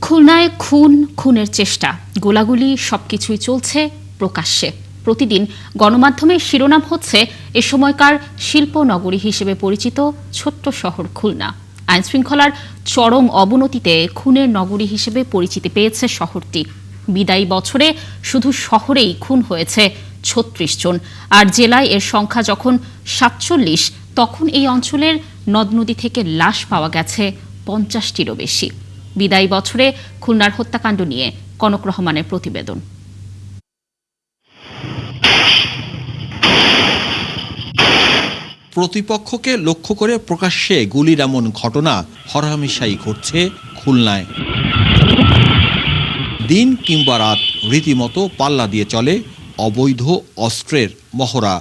খুলনায় খুনের চেষ্টা, গোলাগুলি সবকিছুই চলছে প্রকাশ্যে। প্রতিদিন গণমাধ্যমে শিরোনাম হচ্ছে এ সময়কার শিল্পনগরী হিসেবে পরিচিত ছোট্ট শহর খুলনা। আইনশৃঙ্খলার চরম অবনতিতে খুনের নগরী হিসেবে পরিচিতি পেয়েছে শহরটি। বিদায়ী বছরে শুধু শহরেই খুন হয়েছে ৩৬ জন, আর জেলায় এর সংখ্যা যখন ৪৭, তখন এই অঞ্চলের নদ নদী থেকে লাশ পাওয়া গেছে ৫০টিরও বেশি। বিদায়ী বছরে খুলনার হত্যাকাণ্ড নিয়ে কনক রহমানের প্রতিবেদন। প্রতিপক্ষকে লক্ষ্য করে প্রকাশ্যে গুলির এমন ঘটনা হরহামেশাই ঘটছে খুলনায়। দিন কিংবা রাত রীতিমতো পাল্লা দিয়ে চলে অবৈধ অস্ত্রের মহড়া।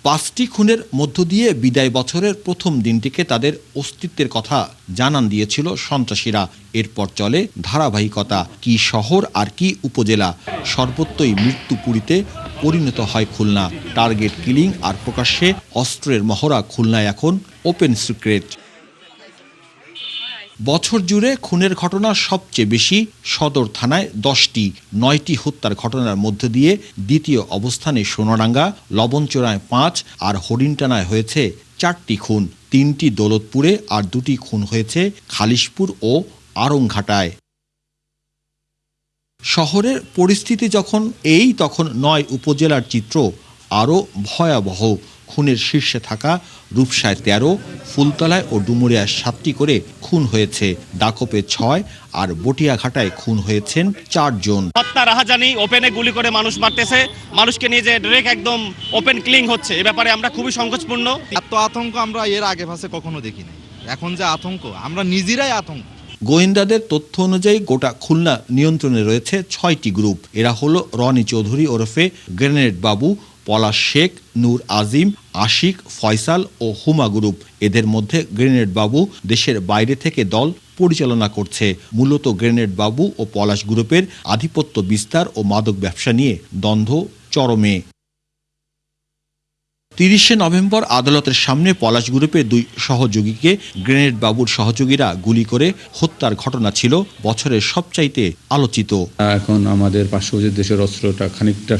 ৫টি খুনের মধ্য দিয়ে বিদায় বছরের প্রথম দিনটিকে তাদের অস্তিত্বের কথা জানান দিয়েছিল সন্ত্রাসীরা। এরপর চলে ধারাবাহিকতা। কি শহর আর কি উপজেলা, সর্বত্রই মৃত্যুপুরীতে পরিণত হয় খুলনা। টার্গেট কিলিং আর প্রকাশ্যে অস্ত্রের মহড়া খুলনায় এখন ওপেন সিক্রেট। বছর জুড়ে খুনের ঘটনা সবচেয়ে বেশি সদর থানায় 10টি, 9টি হত্যার ঘটনার মধ্য দিয়ে দ্বিতীয় অবস্থানে সোনাডাঙ্গা, লবণচোরায় 5 আর হরিণটানায় হয়েছে 4টি খুন। 3টি দৌলতপুরে আর 2টি খুন হয়েছে খালিশপুর ও আড়ংঘাটায়। শহরের পরিস্থিতি যখন তখন 9 উপজেলার চিত্র আরও ভয়াবহ। খুনের শীর্ষে থাকা রূপসায় 13, ফুলতলায় ও ডুমুরিয়ায় 7টি করে খুন হয়েছে। দাকপে 6 আর বটিয়াঘাটায় খুন হয়েছেন 4 জন। হত্যা, রাহাজানি, ওপেনে গুলি করে মানুষ মারতেছে, মানুষকে নিয়ে যে ডিরেক্ট একদম ওপেন কিলিং হচ্ছে, এ ব্যাপারে আমরা খুবই সংকোচপূর্ণ। এত আতঙ্ক আমরা এর আগে ভাষে কখনো দেখিনি। এখন যে আতঙ্ক, আমরা নিজেরাই আতঙ্ক। গোয়েন্দাদের তথ্য অনুযায়ী গোটা খুলনা নিয়ন্ত্রণে রয়েছে 6টি গ্রুপ। এরা হলো রনি চৌধুরী ওরফে গ্রেনেড বাবু, পলাশ শেখ, নূর আজিম, আশিক, ফয়সাল ও হুমা গ্রুপ। এদের মধ্যে গ্রেনেড বাবু দেশের বাইরে থেকে দল পরিচালনা করছে। মূলত গ্রেনেড বাবু ও পলাশ গ্রুপের আধিপত্য বিস্তার ও মাদক ব্যবসা নিয়ে দ্বন্দ্ব চরমে। 30শে নভেম্বর আদালতের সামনে পলাশ গ্রুপের 2 সহযোগীকে গ্রেনেড বাবুর সহযোগীরা গুলি করে হত্যার ঘটনা ছিল বছরের সবচাইতে আলোচিত। এখন আমাদের পার্শ্ববর্তী দেশের অস্ত্রটা খানিকটা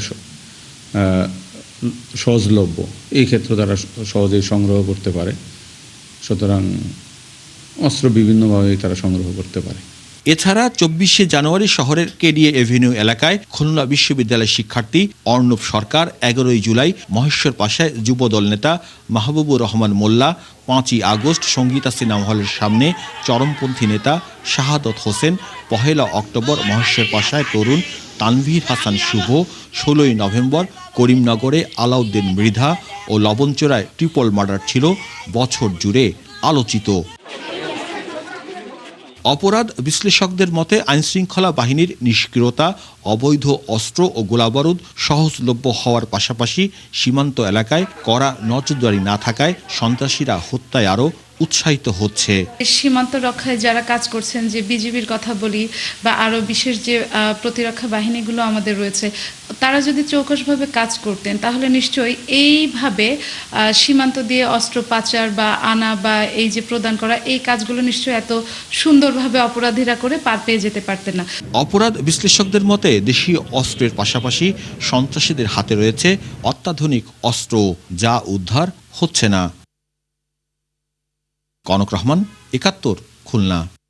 সহজলভ্য, এই ক্ষেত্রে তারা সহজেই সংগ্রহ করতে পারে। সুতরাং অস্ত্র বিভিন্নভাবেই তারা সংগ্রহ করতে পারে। এছাড়া 24শে জানুয়ারি শহরের কেডিএ এভিনিউ এলাকায় খুলনা বিশ্ববিদ্যালয়ের শিক্ষার্থী অর্ণব সরকার, 11ই জুলাই মহেশ্বর পাশায় যুবদল নেতা মাহবুবুর রহমান মোল্লা, 5ই আগস্ট সঙ্গীতা সিনেমা হলের সামনে চরমপন্থী নেতা শাহাদত হোসেন, 1লা অক্টোবর মহেশ্বর পাশায় তরুণ তানভীর হাসান শুভ, 16ই নভেম্বর করিমনগরে আলাউদ্দিন মৃধা ও লবণচোরায় ট্রিপল মার্ডার ছিল বছর জুড়ে আলোচিত। অপরাধ বিশ্লেষকদের মতে আইনশৃঙ্খলা বাহিনীর নিষ্ক্রিয়তা, অবৈধ অস্ত্র ও গোলাবারুদ সহজলভ্য হওয়ার পাশাপাশি সীমান্ত এলাকায় কড়া নজরদারি না থাকায় সন্ত্রাসীরা হত্যায় আরও উৎসাহিত হচ্ছে। সীমান্ত রক্ষায় যারা কাজ করছেন, যে বিজিবির কথা বলি বা আরও বিশেষ যে প্রতিরক্ষা বাহিনীগুলো আমাদের রয়েছে, তারা যদি চৌকসভাবে কাজ করতেন তাহলে নিশ্চয়ই এইভাবে সীমান্ত দিয়ে অস্ত্র পাচার বা আনা বা এই যে প্রদান করা, এই কাজগুলো নিশ্চয়ই এত সুন্দরভাবে অপরাধীরা করে পার পেয়ে যেতে পারতেন না। অপরাধ বিশ্লেষকদের মতে দেশীয় অস্ত্রের পাশাপাশি সন্ত্রাসীদের হাতে রয়েছে অত্যাধুনিক অস্ত্র, যা উদ্ধার হচ্ছে না। কনক রহমান, 71, খুলনা।